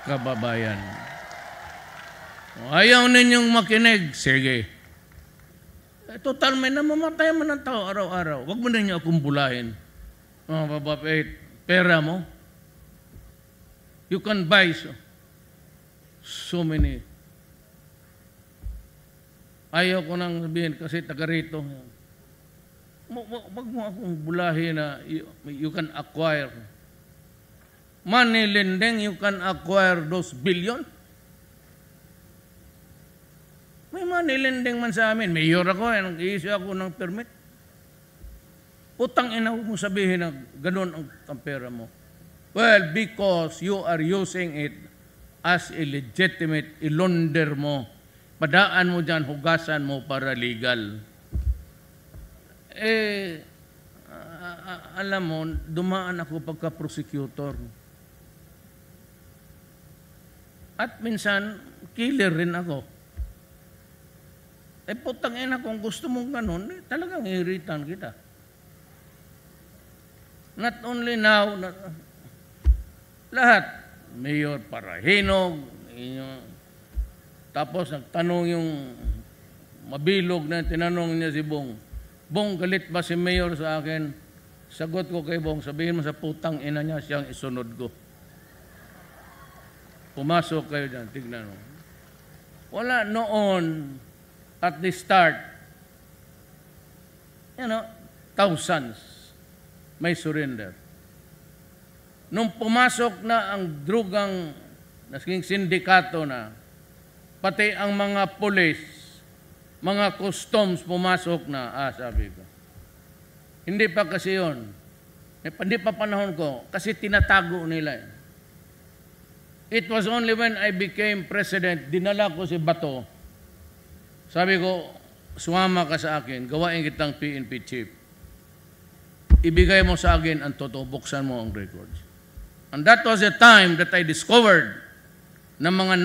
kababayan. Ayaw ninyong makinig, sige. Total, may namamatay man ng tao araw-araw. Huwag mo ninyo akong bulahin. Pera mo. You can buy so many. Ayaw ko nang sabihin kasi taga rito. Huwag mo akong bulahin na you can acquire. Money lending, you can acquire those billion. May money lending man sa amin. Mayor ako, nag-i-issue ako ng permit. Utang ina mo sabihin na ganun ang pera mo. Well, because you are using it as illegitimate, ilonder mo. Padaan mo dyan, hugasan mo para legal. Alam mo, dumaan ako pagka-prosecutor. At minsan, killer rin ako. Putang ina, kung gusto mong ganun, talagang iritan kita. Not only now, lahat. Mayor Parahinog, tapos nagtanong yung mabilog na tinanong niya si Bong. Bong, galit ba si Mayor sa akin? Sagot ko kay Bong, sabihin mo sa putang ina niya, siyang isunod ko. Pumasok kayo dyan, tignan mo. Wala noon, at the start, thousands may surrender. Nung pumasok na ang drugang naging sindikato na, pati ang mga pulis, mga customs pumasok na, sabi ko. Hindi pa kasi yun. Hindi pa panahon ko, kasi tinatago nila. It was only when I became president, dinala ko si Bato. Sabi ko, sumama ka sa akin, gawain kitang PNP chief. Ibigay mo sa akin ang totoo, buksan mo ang records. And that was the time that I discovered na mga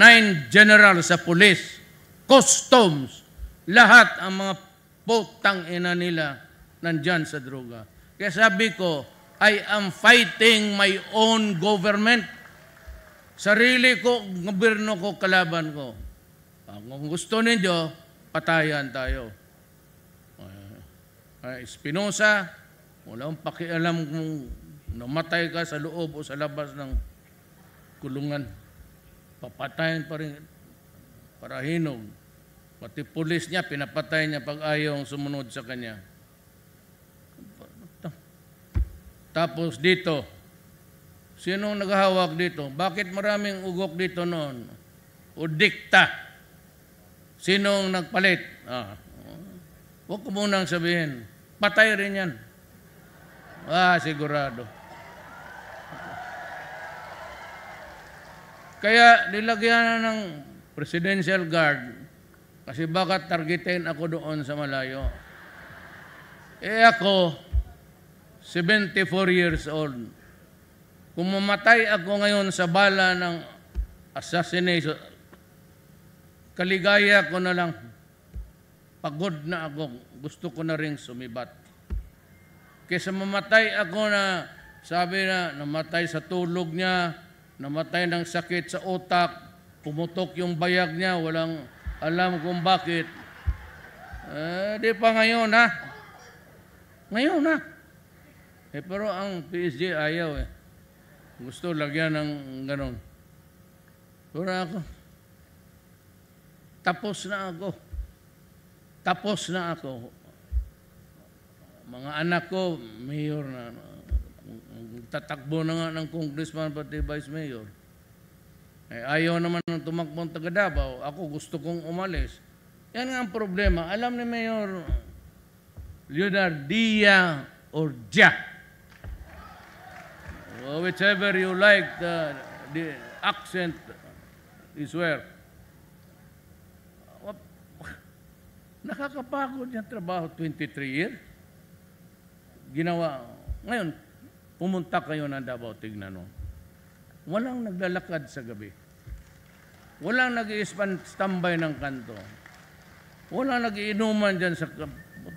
9 generals sa police, customs, lahat ang mga putang ina nila nandyan sa droga. Kaya sabi ko, I am fighting my own government. Sarili ko, gobyerno ko, kalaban ko. Kung gusto ninyo, patayan tayo. Espinosa, walang pakialam kung namatay ka sa loob o sa labas ng kulungan. Papatayin pa rin. Parahinog. Pati pulis niya, pinapatay niya pag ayaw sumunod sa kanya. Tapos dito, sinong naghahawak dito? Bakit maraming ugok dito noon? O dikta. Sinong nagpalit? Huwag ko munang sabihin. Patay rin yan. Sigurado. Kaya nilagyan na ng Presidential Guard kasi baka targetin ako doon sa malayo. Ako, 74 years old. Kung mamatay ako ngayon sa bala ng assassination, kaligaya ko na lang. Pagod na ako. Gusto ko na rin sumibat. Kaysa mamatay ako na, sabi na, namatay sa tulog niya, namatay ng sakit sa utak, pumutok yung bayag niya, walang alam kung bakit. Di pa ngayon, ha? Ngayon, ha? Pero ang PSG ayaw, Gusto lagyan ng ganon. Pero ako, tapos na ako. Tapos na ako. Mga anak ko, mayor na. Tatakbo na nga ng congressman pati vice mayor. Ayaw naman ng tumakbong taga Davao. Ako gusto kong umalis. Yan nga ang problema. Alam ni Mayor Leonard, Dia or Dia. Whichever you like, the accent is where. Nakakapagod yung trabaho, 23 years. Ginawa. Ngayon, pumunta kayo ng Davao, tignan mo. Walang naglalakad sa gabi. Walang nag-i-standby ng kanto. Walang nag-iinuman dyan sa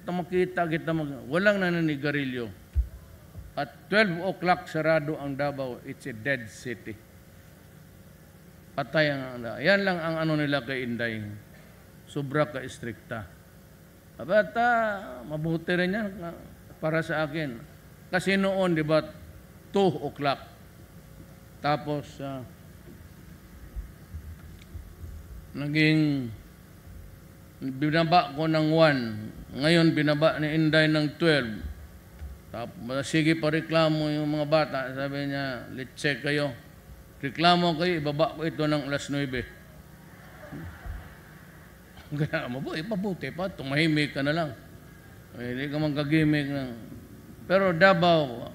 makita kita. Walang naninigarilyo. At 12 o'clock sarado ang Davao. It's a dead city. Patay ang yan lang ang ano nila kay Inday. Sobra ka istrikta. But mabuti rin yan para sa akin. Kasi noon, di ba, 2 o'clock. Tapos, naging binaba ko ng 1. Ngayon, binaba ni Inday ng 12. Tapos, sige pa reklamo yung mga bata. Sabi niya, let's check kayo. Reklamo kayo, ibaba ko ito ng alas 9. Kaya mabuti pa, tumahimik ka na lang. Hindi ka magkagimik ng... Pero Davao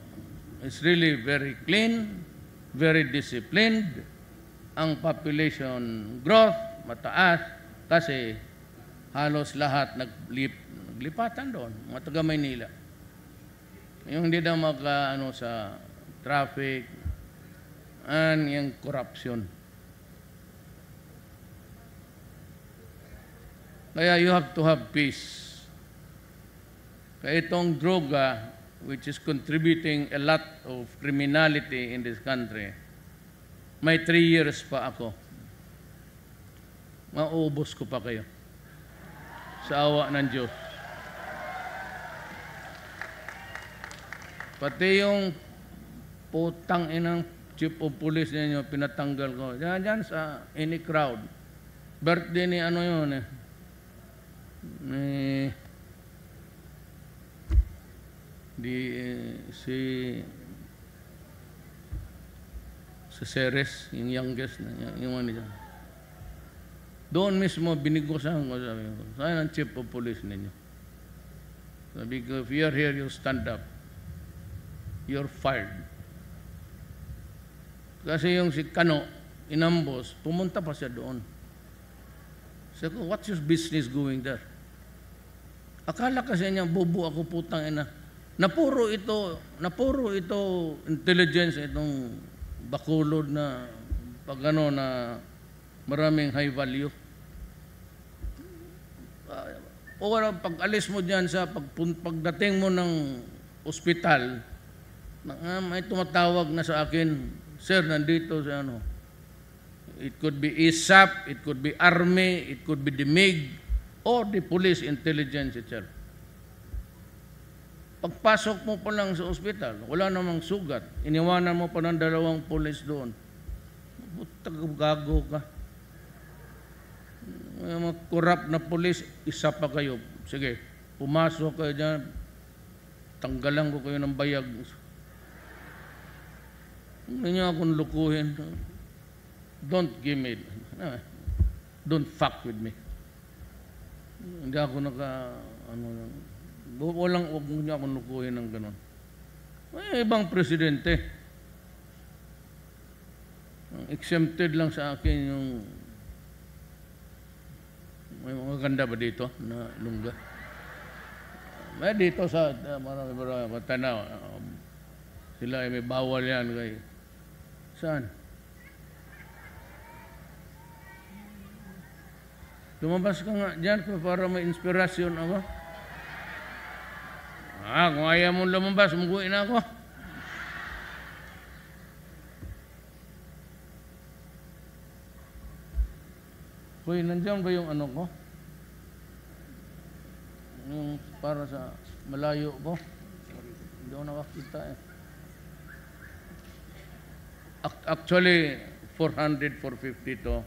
is really very clean, very disciplined. Ang population growth, mataas, kasi halos lahat naglipatan doon, mga taga Maynila. Yung hindi na sa traffic, and yung corruption. Kaya you have to have peace. Kaya itong droga, which is contributing a lot of criminality in this country, may 3 years pa ako. Maubos ko pa kayo. Sa awa ng Diyos. Pati yung putang inang chief of police ninyo, pinatanggal ko. Diyan sa any crowd. Birthday ni ano yun si Ceres, yung youngest na yung ano dyan. Doon mismo binigusan ko, sabi ko, saan ang chief of police ninyo? Sabi ko, if you're here, you stand up. You're fired. Kasi yung si Kano, inambos, pumunta pa siya doon. Sabi ko, what's your business going there? Akala kasi niya, bubo ako, putang ina. Napuro ito intelligence, itong Bacolod na pag ano na maraming high value. O pag alis mo diyan sa pagdating mo ng ospital, may tumatawag na sa akin, sir, nandito sa ano. It could be ISAP, it could be Army, it could be the MIG, or the police intelligence itself. Pagpasok mo pa lang sa ospital, wala namang sugat. Iniwanan mo pa ng 2 pulis doon. Gago ka. Mga corrupt na pulis, isa pa kayo. Sige, pumasok kayo dyan. Tanggalan ko kayo ng bayag. Hindi niyo akong lukuhin. Don't give me, don't fuck with me. Hindi ako huwag niyo akong lukuhin ng gano'n. May ibang presidente. Exempted lang sa akin yung may mga ganda ba dito na lungga? May dito sa marami tanaw. Sila ay may bawal yan kay saan? Lumabas ka nga dyan para may inspirasyon ako. Kung ayaw mong lumabas, muguin ako. Hoy, nandiyan ba yung ano ko? Yung para sa malayo ko? Hindi ako nakakita eh. Actually, 400, 450 to.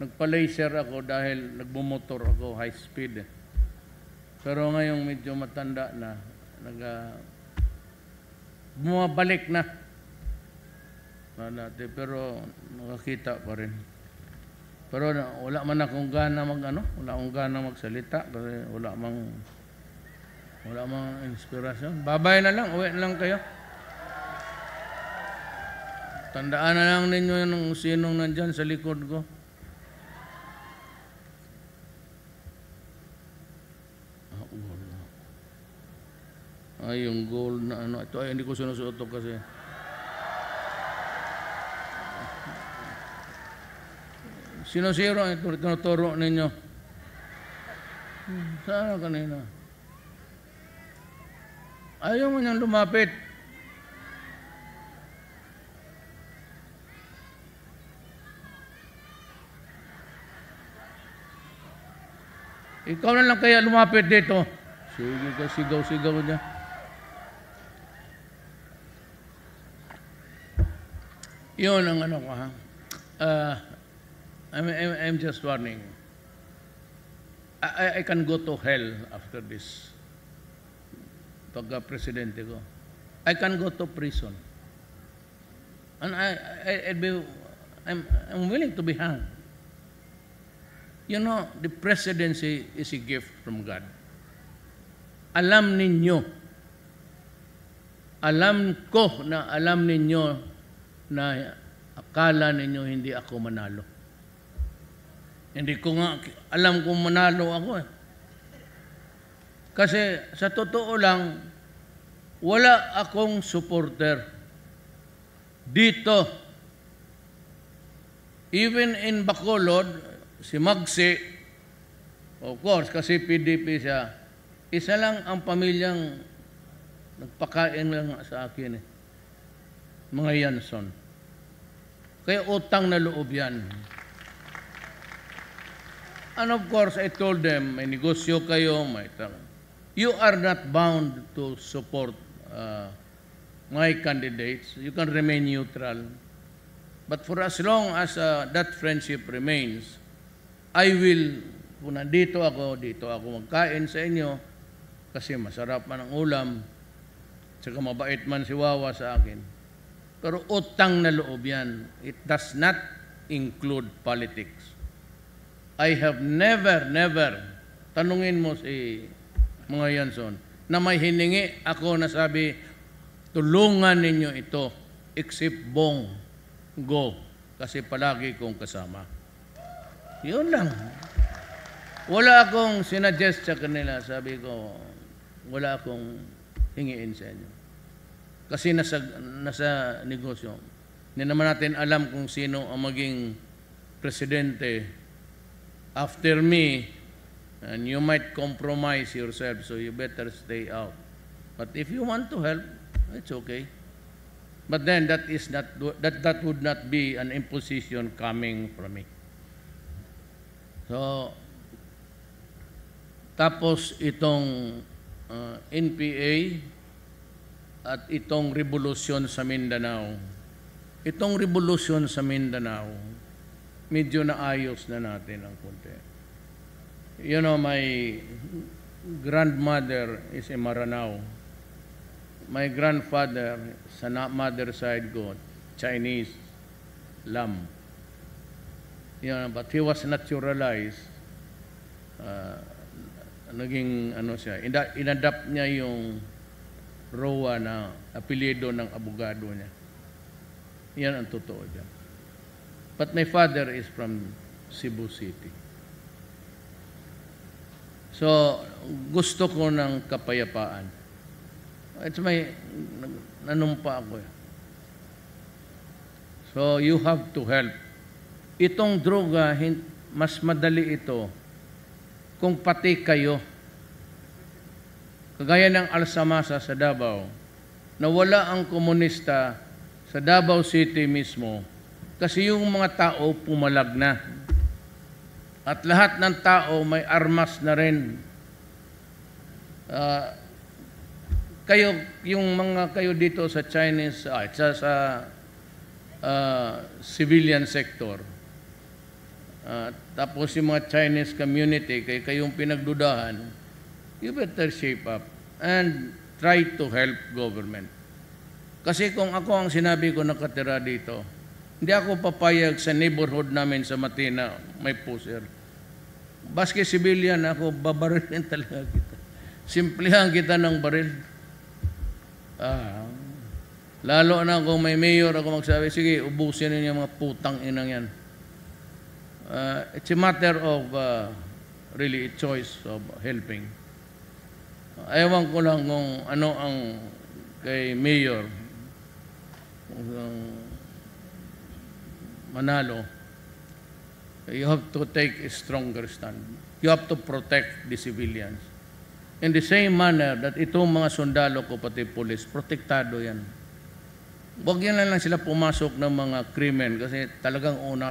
Nagpa-laser ako dahil nagbumotor ako, high speed eh. Pero ngayong medyo matanda na, bumabalik na. Pero nakakita pa rin. Pero wala man akong gana wala akong gana magsalita kasi wala mang inspirasyon. Babay na lang, uwi na lang kayo. Tandaan na lang ninyo yung sinong nandyan sa likod ko. Ay, yung gold na ano. Ito ay hindi ko sinusuot kasi. Sino-siro ito tinuturo ninyo? Saan kanina? Ayaw mo niyang lumapit. Ikaw na lang kaya lumapit dito. Sige ka, sigaw-sigaw niya. Yun ang ano ko, ha? I'm just warning. I can go to hell after this. Pagka-presidente ko. I can go to prison. And I'm willing to be hanged. You know, the presidency is a gift from God. Alam ninyo, alam ko na alam ninyo na akala ninyo hindi ako manalo. Hindi ko nga alam kung manalo ako eh. Kasi sa totoo lang, wala akong supporter dito. Even in Bacolod, si Magsi, of course, kasi PDP siya, isa lang ang pamilyang nagpakain lang sa akin eh. Mga Yanson. Kaya utang na loob yan. And of course, I told them, may negosyo kayo, you are not bound to support my candidates. You can remain neutral. But for as long as that friendship remains, I will, kung nandito ako magkain sa inyo, kasi masarap man ang ulam, saka mabait man si Wawa sa akin. Pero utang na loob yan. It does not include politics. I have never, tanungin mo si mga Yanson, na may hiningi ako na sabi, tulungan ninyo ito, except Bong, go, kasi palagi kong kasama. Yun lang. Wala akong sinuggest sa kanila, sabi ko, wala akong hingiin sa inyo. Kasi nasa negosyo. Hindi naman natin alam kung sino ang maging presidente after me, and you might compromise yourself, so you better stay out. But if you want to help, it's okay. But then that would not be an imposition coming from me. So, tapos itong NPA at itong revolusyon sa Mindanao. Itong revolusyon sa Mindanao, medyo naayos na natin ang konti. You know, my grandmother is in Maranao. My grandfather, sa mother side ko, Chinese, Lam. You know, but he was naturalized. Naging ano siya, inadapt niya yung ROA na apelyido ng abogado niya. Yan ang totoo dyan. But my father is from Cebu City. So, gusto ko ng kapayapaan. It's nanumpa ako eh. So, you have to help. Itong droga, mas madali ito kung pati kayo. Kagaya ng Alsamasa sa Davao, na wala ang komunista sa Davao City mismo kasi yung mga tao pumalag na. At lahat ng tao may armas na rin. Kayo dito sa Chinese, sa civilian sector, tapos yung mga Chinese community, kayong pinagdudahan, you better shape up and try to help government. Kasi kung ako ang sinabi ko nakatira dito, hindi ako papayag sa neighborhood namin sa Matina, may poser. Baski civilian ako, babarilin talaga kita. Simplihan kita ng baril. Lalo na kung may mayor ako magsabi, sige, ubusin ninyo mga putang inang yan. It's a matter of really a choice of helping. Ewan ko lang kung ano ang kay mayor Manalo. You have to take a stronger stand. You have to protect the civilians. In the same manner that itong mga sundalo ko, pati police, protektado yan. Huwag yan lang sila pumasok ng mga krimen kasi talagang una